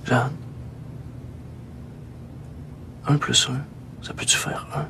Regarde. 1 plus 1, ça peut-tu faire 1?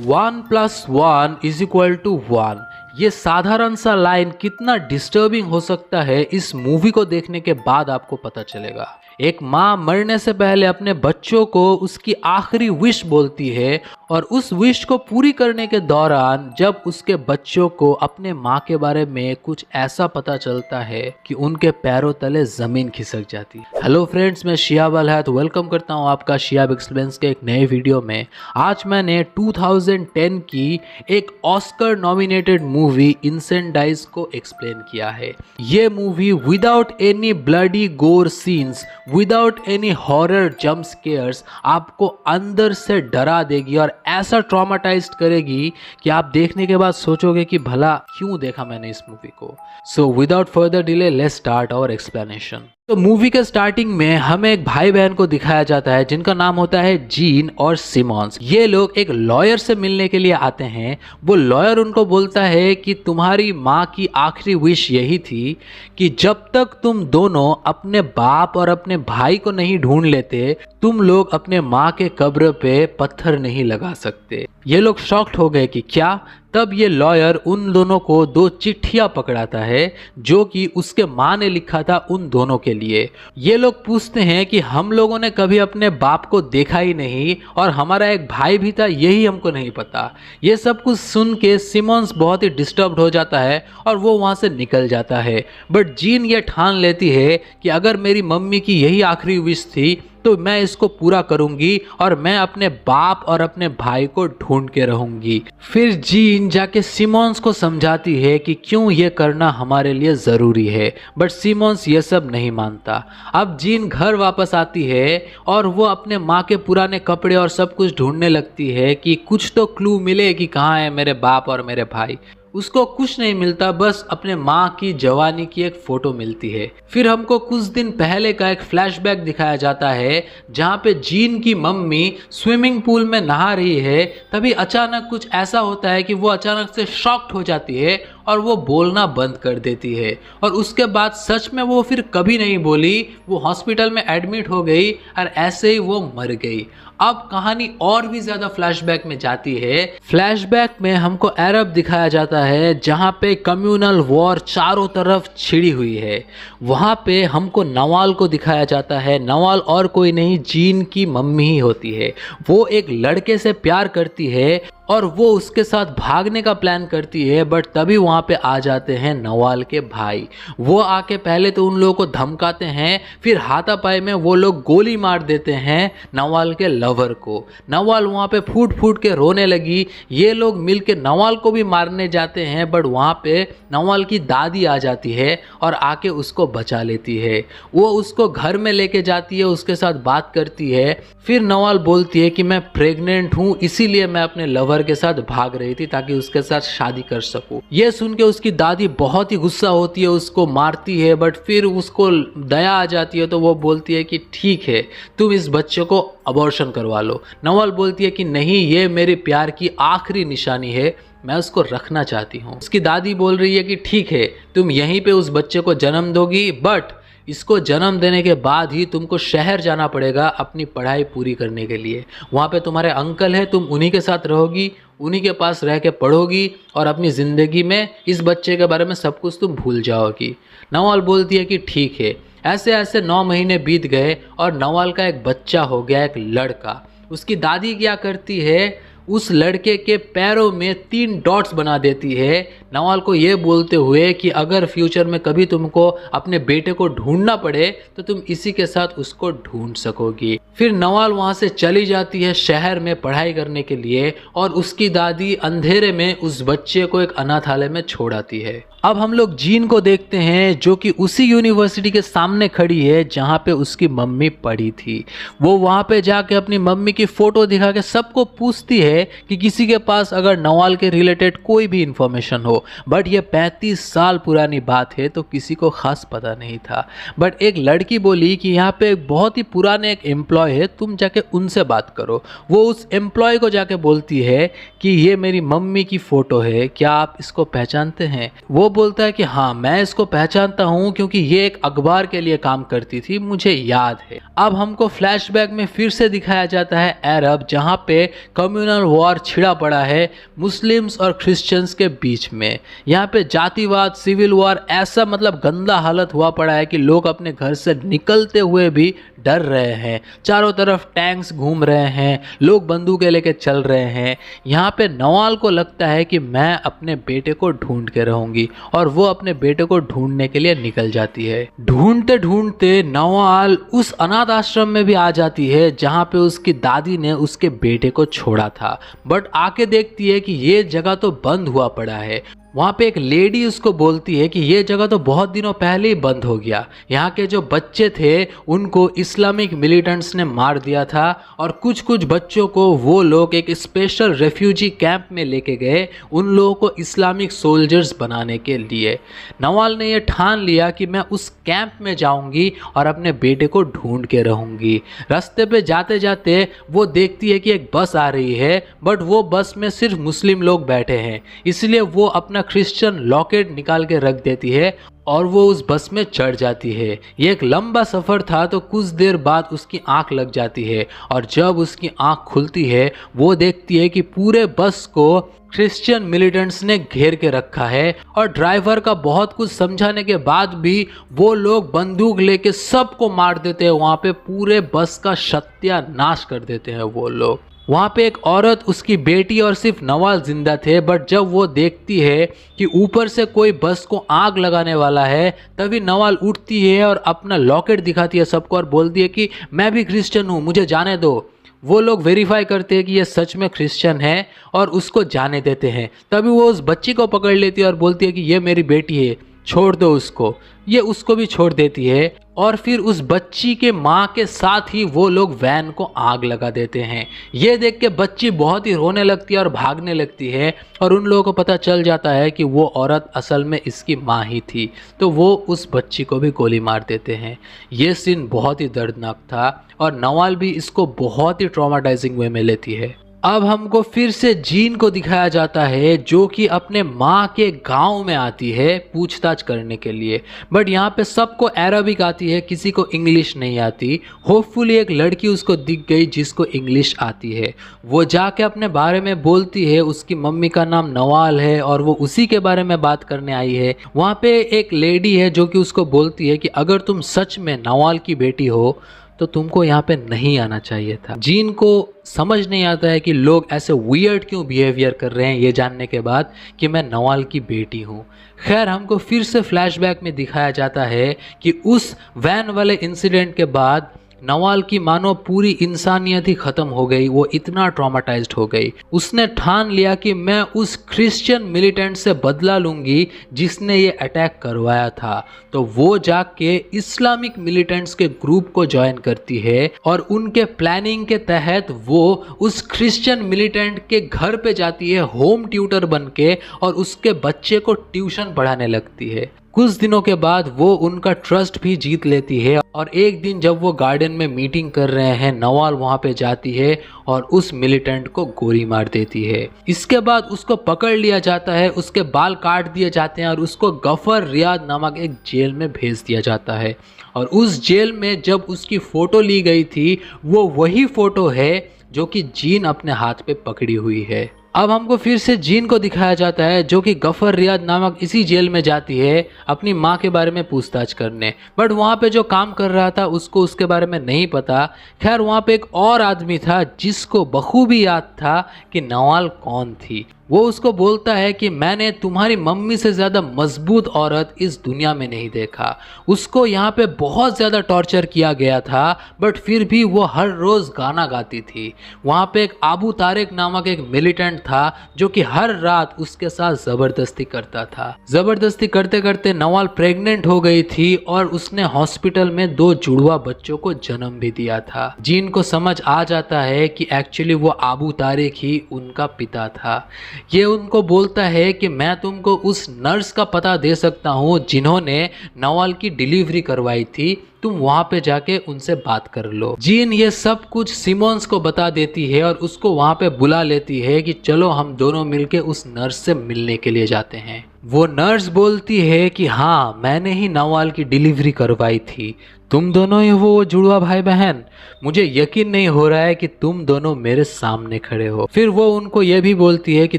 One plus one is equal to one. ये साधारण सा line कितना disturbing हो सकता है इस मूवी को देखने के बाद आपको पता चलेगा। एक माँ मरने से पहले अपने बच्चों को उसकी आखिरी विश बोलती है और उस विश को पूरी करने के दौरान जब उसके बच्चों को अपने माँ के बारे में कुछ ऐसा पता चलता है कि उनके पैरों तले जमीन खिसक जाती है। हेलो फ्रेंड्स, मैं शिहाब अलहैत वेलकम करता हूँ आपका शिहाब एक्सप्लेन्स के एक नए वीडियो में। आज मैंने 2010 की एक ऑस्कर नॉमिनेटेड मूवी इंसेंडाइज को एक्सप्लेन किया है। ये movie without any bloody gore scenes, without any horror jump scares आपको अंदर से डरा देगी और ऐसा ट्रॉमाटाइज्ड करेगी कि आप देखने के बाद सोचोगे कि भला क्यों देखा मैंने इस मूवी को। So without further delay let's start our explanation. तो मूवी के स्टार्टिंग में हमें एक भाई बहन को दिखाया जाता है जिनका नाम होता है जीन और सिमोन्स। ये लोग एक लॉयर से मिलने के लिए आते हैं। वो लॉयर उनको बोलता है कि तुम्हारी माँ की आखिरी विश यही थी कि जब तक तुम दोनों अपने बाप और अपने भाई को नहीं ढूंढ लेते तुम लोग अपने माँ के कब्र पे पत्थर नहीं लगा सकते। ये लोग शॉक्ड हो गए कि क्या। तब ये लॉयर उन दोनों को 2 चिट्ठियां पकड़ाता है जो कि उसके माँ ने लिखा था उन दोनों के लिए। ये लोग पूछते हैं कि हम लोगों ने कभी अपने बाप को देखा ही नहीं और हमारा एक भाई भी था, यही हमको नहीं पता। ये सब कुछ सुन के सिमोन्स बहुत ही डिस्टर्ब्ड हो जाता है और वो वहाँ से निकल जाता है। बट जीन ये ठान लेती है कि अगर मेरी मम्मी की यही आखिरी विश थी तो मैं इसको पूरा करूंगी और मैं अपने बाप और अपने भाई को ढूंढ के रहूंगी। फिर जीन जाके सिमोन्स को समझाती है कि क्यों ये करना हमारे लिए ज़रूरी है, बट सिमोन्स ये सब नहीं मानता। अब जीन घर वापस आती है और वो अपने माँ के पुराने कपड़े और सब कुछ ढूंढने लगती है कि कुछ तो क्लू मिले कि कहाँ है मेरे बाप और मेरे भाई। उसको कुछ नहीं मिलता, बस अपने माँ की जवानी की एक फोटो मिलती है। फिर हमको कुछ दिन पहले का एक फ्लैशबैक दिखाया जाता है जहाँ पे जीन की मम्मी स्विमिंग पूल में नहा रही है। तभी अचानक कुछ ऐसा होता है कि वो अचानक से शॉक्ड हो जाती है और वो बोलना बंद कर देती है और उसके बाद सच में वो फिर कभी नहीं बोली। वो हॉस्पिटल में एडमिट हो गई और ऐसे ही वो मर गई। अब कहानी और भी ज़्यादा फ्लैशबैक में जाती है। फ्लैशबैक में हमको अरब दिखाया जाता है जहाँ पे कम्युनल वॉर चारों तरफ छिड़ी हुई है। वहाँ पे हमको नवाल को दिखाया जाता है। नवाल और कोई नहीं, जीन की मम्मी ही होती है। वो एक लड़के से प्यार करती है और वो उसके साथ भागने का प्लान करती है, बट तभी वहाँ पे आ जाते हैं नवाल के भाई। वो आके पहले तो उन लोगों को धमकाते हैं, फिर हाथापाई में वो लोग गोली मार देते हैं नवाल के लवर को। नवाल वहाँ पे फूट फूट के रोने लगी। ये लोग मिल के नवाल को भी मारने जाते हैं, बट वहाँ पे नवाल की दादी आ जाती है और आके उसको बचा लेती है। वो उसको घर में लेके जाती है, उसके साथ बात करती है। फिर नवाल बोलती है कि मैं प्रेग्नेंट हूँ, इसीलिए मैं अपने लवर के साथ भाग रही थी ताकि उसके साथ शादी कर सकूं। ये सुन के उसकी दादी बहुत ही गुस्सा होती है, उसको मारती है, बट फिर उसको दया आ जाती है तो वो बोलती है कि ठीक है तुम इस बच्चे को अबॉर्शन करवा लो। नवाल बोलती है कि नहीं, ये मेरे प्यार की आखिरी निशानी है, मैं उसको रखना चाहती हूँ। उसकी दादी बोल रही है कि ठीक है तुम यहीं पे उस बच्चे को जन्म दोगी, बट इसको जन्म देने के बाद ही तुमको शहर जाना पड़ेगा अपनी पढ़ाई पूरी करने के लिए। वहाँ पे तुम्हारे अंकल है, तुम उन्हीं के साथ रहोगी, उन्हीं के पास रह के पढ़ोगी और अपनी ज़िंदगी में इस बच्चे के बारे में सब कुछ तुम भूल जाओगी। नवाल बोलती है कि ठीक है। ऐसे ऐसे 9 महीने बीत गए और नवाल का एक बच्चा हो गया, एक लड़का। उसकी दादी क्या करती है, उस लड़के के पैरों में 3 डॉट्स बना देती है, नवाल को ये बोलते हुए कि अगर फ्यूचर में कभी तुमको अपने बेटे को ढूंढना पड़े तो तुम इसी के साथ उसको ढूंढ सकोगी। फिर नवाल वहाँ से चली जाती है शहर में पढ़ाई करने के लिए और उसकी दादी अंधेरे में उस बच्चे को एक अनाथालय में छोड़ आती है। अब हम लोग जीन को देखते हैं जो कि उसी यूनिवर्सिटी के सामने खड़ी है जहाँ पे उसकी मम्मी पढ़ी थी। वो वहाँ पे जाके अपनी मम्मी की फ़ोटो दिखा के सबको पूछती है कि किसी के पास अगर नवाल के रिलेटेड कोई भी इंफॉर्मेशन हो। बट ये 35 साल पुरानी बात है तो किसी को खास पता नहीं था। बट एक लड़की बोली कि यहाँ पे एक बहुत ही पुराने एक एम्प्लॉय है, तुम जाके उनसे बात करो। वो उस एम्प्लॉय को जाके बोलती है कि ये मेरी मम्मी की फ़ोटो है, क्या आप इसको पहचानते हैं? वो बोलता है कि हाँ, मैं इसको पहचानता हूँ क्योंकि ये एक अखबार के लिए काम करती थी, मुझे याद है। अब हमको फ्लैशबैक में फिर से दिखाया जाता है अरब, जहाँ पे कम्युनल वॉर छिड़ा पड़ा है मुस्लिम्स और क्रिश्चियंस के बीच में। यहाँ पे जातिवाद, सिविल वॉर, ऐसा मतलब गंदा हालत हुआ पड़ा है कि लोग अपने घर से निकलते हुए भी डर रहे हैं। चारों तरफ टैंक्स घूम रहे हैं, लोग बंदूकें लेके चल रहे हैं। यहाँ पे नवाल को लगता है कि मैं अपने बेटे को ढूंढ के रहूंगी और वो अपने बेटे को ढूंढने के लिए निकल जाती है। ढूंढते ढूंढते नवाल उस अनाथ आश्रम में भी आ जाती है जहाँ पे उसकी दादी ने उसके बेटे को छोड़ा था। बट आके देखती है कि ये जगह तो बंद हुआ पड़ा है। वहाँ पे एक लेडी उसको बोलती है कि ये जगह तो बहुत दिनों पहले ही बंद हो गया, यहाँ के जो बच्चे थे उनको इस्लामिक मिलिटेंट्स ने मार दिया था और कुछ कुछ बच्चों को वो लोग एक स्पेशल रेफ्यूजी कैंप में लेके गए, उन लोगों को इस्लामिक सोल्जर्स बनाने के लिए। नवाल ने ये ठान लिया कि मैं उस कैंप में जाऊंगी और अपने बेटे को ढूंढ के रहूंगी। रास्ते पे जाते जाते वो देखती है कि एक बस आ रही है, बट वो बस में सिर्फ मुस्लिम लोग बैठे हैं, इसलिए वो अपना क्रिश्चियन लॉकेट निकाल के रख देती है और वो उस बस में चढ़ जाती है। ये एक लंबा सफ़र था तो कुछ देर बाद उसकी आंख लग जाती है और जब उसकी आंख खुलती है वो देखती है कि पूरे बस को क्रिश्चियन मिलिटेंट्स ने घेर के रखा है और ड्राइवर का बहुत कुछ समझाने के बाद भी वो लोग बंदूक लेके सबको मार देते हैं। वहाँ पे पूरे बस का सत्यानाश कर देते हैं वो लोग। वहाँ पे एक औरत, उसकी बेटी और सिर्फ नवाल जिंदा थे। बट जब वो देखती है कि ऊपर से कोई बस को आग लगाने वाला है तभी नवाल उठती है और अपना लॉकेट दिखाती है सबको और बोलती है कि मैं भी क्रिश्चियन हूँ, मुझे जाने दो। वो लोग वेरीफाई करते हैं कि ये सच में क्रिश्चियन है और उसको जाने देते हैं। तभी वो उस बच्ची को पकड़ लेती है और बोलती है कि ये मेरी बेटी है, छोड़ दो उसको। ये उसको भी छोड़ देती है और फिर उस बच्ची के माँ के साथ ही वो लोग वैन को आग लगा देते हैं। ये देख के बच्ची बहुत ही रोने लगती है और भागने लगती है और उन लोगों को पता चल जाता है कि वो औरत असल में इसकी माँ ही थी, तो वो उस बच्ची को भी गोली मार देते हैं। ये सीन बहुत ही दर्दनाक था और नवाल भी इसको बहुत ही ट्रॉमाटाइजिंग वे में लेती है। अब हमको फिर से जीन को दिखाया जाता है जो कि अपने माँ के गांव में आती है पूछताछ करने के लिए। बट यहाँ पे सबको अरबिक आती है, किसी को इंग्लिश नहीं आती। होपफुली एक लड़की उसको दिख गई जिसको इंग्लिश आती है। वो जाके अपने बारे में बोलती है, उसकी मम्मी का नाम नवाल है और वो उसी के बारे में बात करने आई है। वहाँ पे एक लेडी है जो कि उसको बोलती है कि अगर तुम सच में नवाल की बेटी हो तो तुमको यहाँ पे नहीं आना चाहिए था। जीन को समझ नहीं आता है कि लोग ऐसे वियर्ड क्यों बिहेवियर कर रहे हैं ये जानने के बाद कि मैं नवाल की बेटी हूँ। खैर, हमको फिर से फ्लैशबैक में दिखाया जाता है कि उस वैन वाले इंसिडेंट के बाद नवाल की मानो पूरी इंसानियत ही खत्म हो गई। वो इतना ट्रॉमाटाइज्ड हो गई, उसने ठान लिया कि मैं उस क्रिश्चियन मिलिटेंट से बदला लूंगी जिसने ये अटैक करवाया था। तो वो जाके इस्लामिक मिलिटेंट्स के ग्रुप को ज्वाइन करती है और उनके प्लानिंग के तहत वो उस क्रिश्चियन मिलिटेंट के घर पे जाती है होम ट्यूटर बन के और उसके बच्चे को ट्यूशन पढ़ाने लगती है। कुछ दिनों के बाद वो उनका ट्रस्ट भी जीत लेती है और एक दिन जब वो गार्डन में मीटिंग कर रहे हैं, नवाल वहां पे जाती है और उस मिलिटेंट को गोली मार देती है। इसके बाद उसको पकड़ लिया जाता है, उसके बाल काट दिए जाते हैं और उसको गफर रियाद नामक एक जेल में भेज दिया जाता है। और उस जेल में जब उसकी फ़ोटो ली गई थी वो वही फ़ोटो है जो कि जीन अपने हाथ पे पकड़ी हुई है। अब हमको फिर से जीन को दिखाया जाता है जो कि गफर रियाद नामक इसी जेल में जाती है अपनी माँ के बारे में पूछताछ करने। बट वहाँ पे जो काम कर रहा था उसको उसके बारे में नहीं पता। खैर, वहाँ पे एक और आदमी था जिसको बखूबी याद था कि नवाल कौन थी। वो उसको बोलता है कि मैंने तुम्हारी मम्मी से ज़्यादा मजबूत औरत इस दुनिया में नहीं देखा। उसको यहाँ पे बहुत ज़्यादा टॉर्चर किया गया था बट फिर भी वो हर रोज़ गाना गाती थी। वहाँ पे एक अबू तारिक नामक एक मिलिटेंट था जो कि हर रात उसके साथ जबरदस्ती करता था। जबरदस्ती करते करते नवाल प्रेग्नेंट हो गई थी और उसने हॉस्पिटल में 2 जुड़वा बच्चों को जन्म भी दिया था। जीन को समझ आ जाता है कि एक्चुअली वो अबू तारिक ही उनका पिता था। ये उनको बोलता है कि मैं तुमको उस नर्स का पता दे सकता हूँ जिन्होंने नवाल की डिलीवरी करवाई थी, तुम वहां पे जाके उनसे बात कर लो। जीन ये सब कुछ सिमोन्स को बता देती है और उसको वहां पे बुला लेती है कि चलो हम दोनों मिलके उस नर्स से मिलने के लिए जाते हैं। वो नर्स बोलती है कि हाँ, मैंने ही नवाल की डिलीवरी करवाई थी। तुम दोनों ही वो जुड़वा भाई बहन? मुझे यकीन नहीं हो रहा है कि तुम दोनों मेरे सामने खड़े हो। फिर वो उनको ये भी बोलती है कि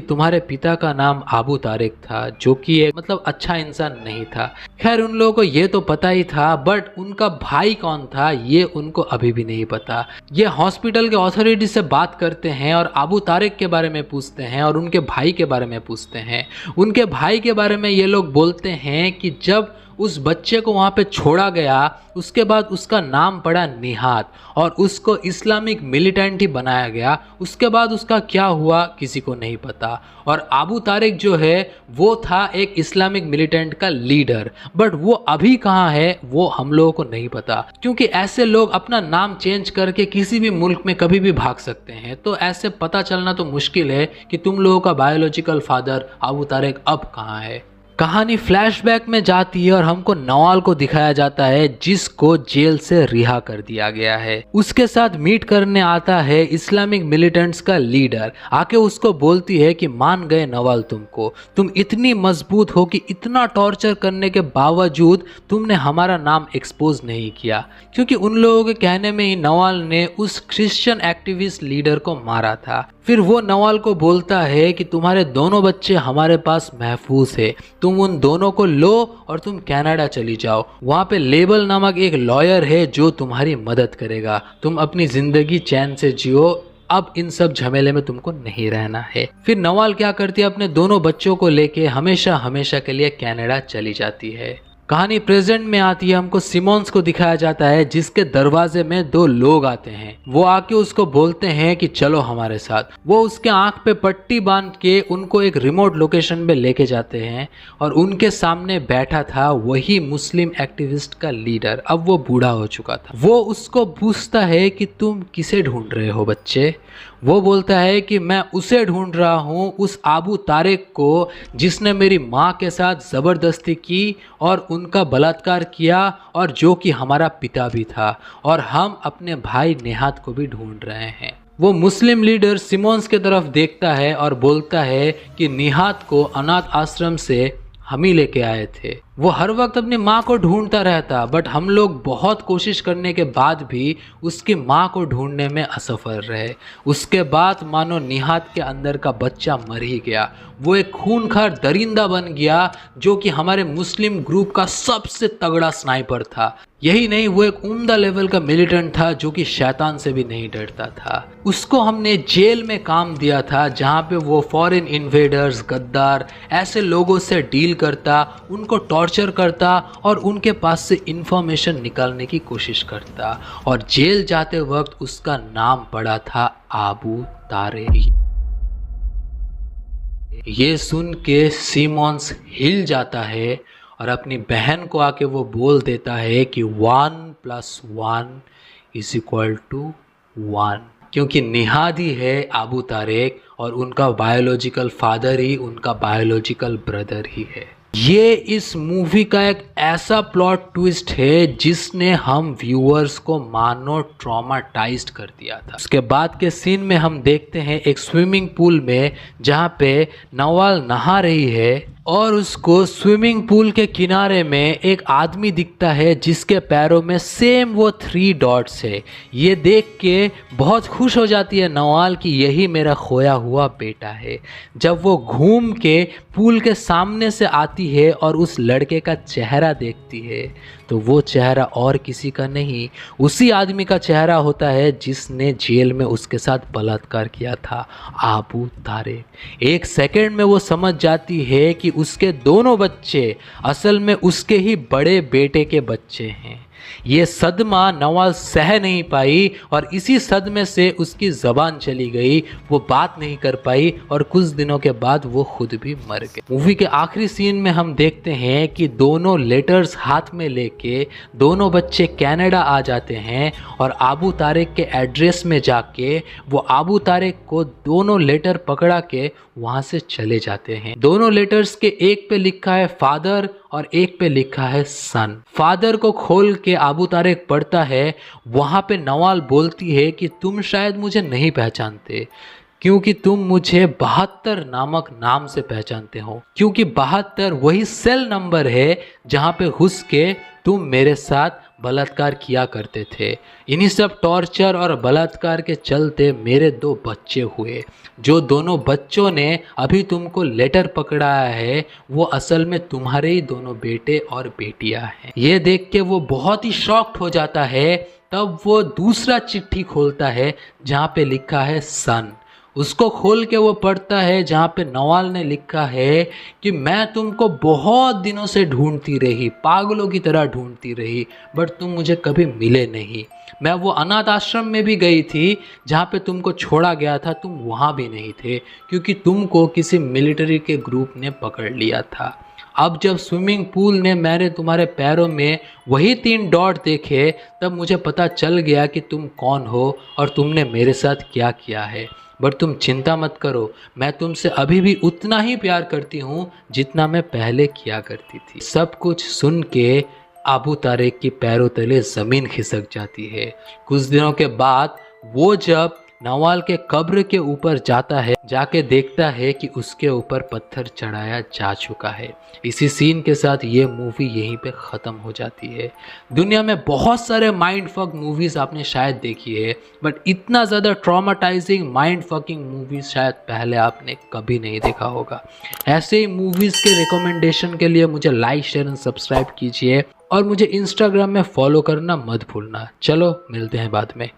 तुम्हारे पिता का नाम अबू तारिक था, जो कि मतलब अच्छा इंसान नहीं था। खैर उन लोगों को ये तो पता ही था, बट उनका भाई कौन था ये उनको अभी भी नहीं पता। ये हॉस्पिटल के अथॉरिटी से बात करते हैं और अबू तारिक के बारे में पूछते हैं और उनके भाई के बारे में पूछते हैं। उनके भाई के बारे में ये लोग बोलते हैं कि जब उस बच्चे को वहाँ पे छोड़ा गया उसके बाद उसका नाम पड़ा निहात और उसको इस्लामिक मिलिटेंट ही बनाया गया। उसके बाद उसका क्या हुआ किसी को नहीं पता। और अबू तारिक जो है वो था एक इस्लामिक मिलिटेंट का लीडर, बट वो अभी कहाँ है वो हम लोगों को नहीं पता, क्योंकि ऐसे लोग अपना नाम चेंज करके किसी भी मुल्क में कभी भी भाग सकते हैं। तो ऐसे पता चलना तो मुश्किल है कि तुम लोगों का बायोलॉजिकल फादर अबू तारिक अब कहाँ है। कहानी फ्लैशबैक में जाती है और हमको नवाल को दिखाया जाता है जिसको जेल से रिहा कर दिया गया है। उसके साथ मीट करने आता है इस्लामिक मिलिटेंट्स का लीडर। आके उसको बोलती है कि मान गए नवाल तुमको, तुम इतनी मजबूत हो कि इतना टॉर्चर करने के बावजूद तुमने हमारा नाम एक्सपोज नहीं किया, क्योंकि उन लोगों के कहने में ही नवाल ने उस क्रिश्चियन एक्टिविस्ट लीडर को मारा था। फिर वो नवाल को बोलता है कि तुम्हारे दोनों बच्चे हमारे पास महफूज है, तुम उन दोनों को लो और तुम कनाडा चली जाओ। वहाँ पे लेबल नामक एक लॉयर है जो तुम्हारी मदद करेगा, तुम अपनी जिंदगी चैन से जियो, अब इन सब झमेले में तुमको नहीं रहना है। फिर नवाल क्या करती है, अपने दोनों बच्चों को लेके हमेशा हमेशा के लिए कनाडा चली जाती है। कहानी प्रेजेंट में आती है। हमको सिमोन्स को दिखाया जाता है जिसके दरवाजे में 2 लोग आते हैं। वो आके उसको बोलते हैं कि चलो हमारे साथ। वो उसके आंख पे पट्टी बांध के उनको एक रिमोट लोकेशन पे लेके जाते हैं और उनके सामने बैठा था वही मुस्लिम एक्टिविस्ट का लीडर। अब वो बूढ़ा हो चुका था। वो उसको पूछता है कि तुम किसे ढूंढ रहे हो बच्चे? वो बोलता है कि मैं उसे ढूंढ रहा हूँ, उस अबू तारिक को जिसने मेरी माँ के साथ ज़बरदस्ती की और उनका बलात्कार किया और जो कि हमारा पिता भी था, और हम अपने भाई निहात को भी ढूंढ रहे हैं। वो मुस्लिम लीडर सिमोन्स की तरफ देखता है और बोलता है कि निहात को अनाथ आश्रम से हम ही लेके आए थे। वो हर वक्त अपनी माँ को ढूंढता रहता, बट हम लोग बहुत कोशिश करने के बाद भी उसकी माँ को ढूंढने में असफल रहे। उसके बाद मानो निहात के अंदर का बच्चा मर ही गया। वो एक खूनखार दरिंदा बन गया जो कि हमारे मुस्लिम ग्रुप का सबसे तगड़ा स्नाइपर था। यही नहीं, वो एक उम्दा लेवल का मिलिटेंट था जो कि शैतान से भी नहीं डरता था। उसको हमने जेल में काम दिया था जहाँ पे वो फॉरेन इन्वेडर्स, गद्दार, ऐसे लोगों से डील करता, उनको टॉर्चर करता और उनके पास से इंफॉर्मेशन निकालने की कोशिश करता। और जेल जाते वक्त उसका नाम पड़ा था अबू तारिक। ये सुन के सिमोन्स हिल जाता है और अपनी बहन को आके वो बोल देता है कि 1 + 1 = 1, क्योंकि निहात ही है अबू तारिक और उनका बायोलॉजिकल फादर ही उनका बायोलॉजिकल ब्रदर ही है। ये इस मूवी का एक ऐसा प्लॉट ट्विस्ट है जिसने हम व्यूअर्स को मानो ट्रॉमाटाइज्ड कर दिया था। उसके बाद के सीन में हम देखते हैं एक स्विमिंग पूल में जहाँ पे नवाल नहा रही है और उसको स्विमिंग पूल के किनारे में एक आदमी दिखता है जिसके पैरों में सेम वो 3 डॉट्स है। ये देख के बहुत खुश हो जाती है नवाल कि यही मेरा खोया हुआ बेटा है। जब वो घूम के पूल के सामने से आती है और उस लड़के का चेहरा देखती है तो वो चेहरा और किसी का नहीं, उसी आदमी का चेहरा होता है जिसने जेल में उसके साथ बलात्कार किया था, अबू तारिक। 1 सेकंड में वो समझ जाती है कि उसके दोनों बच्चे असल में उसके ही बड़े बेटे के बच्चे हैं। ये सदमा नवाल सह नहीं पाई और इसी सदमे से उसकी ज़बान चली गई, वो बात नहीं कर पाई और कुछ दिनों के बाद वो खुद भी मर गए। मूवी के आखिरी सीन में हम देखते हैं कि दोनों लेटर्स हाथ में लेके दोनों बच्चे कनाडा आ जाते हैं और आबू तारिक के एड्रेस में जाके वो आबू तारिक को दोनों लेटर पकड़ा के वहाँ से चले जाते हैं। दोनों लेटर्स के एक पे लिखा है फादर और एक पे लिखा है सन। फादर को खोल के आबू तारिक पढ़ता है, वहाँ पे नवाल बोलती है कि तुम शायद मुझे नहीं पहचानते क्योंकि तुम मुझे 72 नामक नाम से पहचानते हो, क्योंकि 72 वही सेल नंबर है जहाँ पे घुस के तुम मेरे साथ बलात्कार किया करते थे। इन्हीं सब टॉर्चर और बलात्कार के चलते मेरे 2 बच्चे हुए। जो दोनों बच्चों ने अभी तुमको लेटर पकड़ाया है वो असल में तुम्हारे ही दोनों बेटे और बेटियां हैं। ये देख के वो बहुत ही शॉक्ड हो जाता है। तब वो दूसरा चिट्ठी खोलता है जहाँ पे लिखा है सन। उसको खोल के वो पढ़ता है जहाँ पे नवाल ने लिखा है कि मैं तुमको बहुत दिनों से ढूंढती रही, पागलों की तरह ढूंढती रही, बट तुम मुझे कभी मिले नहीं। मैं वो अनाथ आश्रम में भी गई थी जहाँ पे तुमको छोड़ा गया था, तुम वहाँ भी नहीं थे क्योंकि तुमको किसी मिलिट्री के ग्रुप ने पकड़ लिया था। अब जब स्विमिंग पूल ने मैंने तुम्हारे पैरों में वही 3 डॉट देखे तब मुझे पता चल गया कि तुम कौन हो और तुमने मेरे साथ क्या किया है। बट तुम चिंता मत करो, मैं तुमसे अभी भी उतना ही प्यार करती हूँ जितना मैं पहले किया करती थी। सब कुछ सुन के आबू तारिक की पैरों तले ज़मीन खिसक जाती है। कुछ दिनों के बाद वो जब नवाल के कब्र के ऊपर जाता है, जाके देखता है कि उसके ऊपर पत्थर चढ़ाया जा चुका है। इसी सीन के साथ ये मूवी यहीं पे ख़त्म हो जाती है। दुनिया में बहुत सारे माइंड फक मूवीज़ आपने शायद देखी है, बट इतना ज़्यादा ट्रॉमाटाइजिंग माइंड फकिंग मूवीज़ शायद पहले आपने कभी नहीं देखा होगा। ऐसे ही मूवीज़ के रिकमेंडेशन के लिए मुझे लाइक, शेयर एंड सब्सक्राइब कीजिए और मुझे इंस्टाग्राम में फॉलो करना मत भूलना। चलो मिलते हैं बाद में।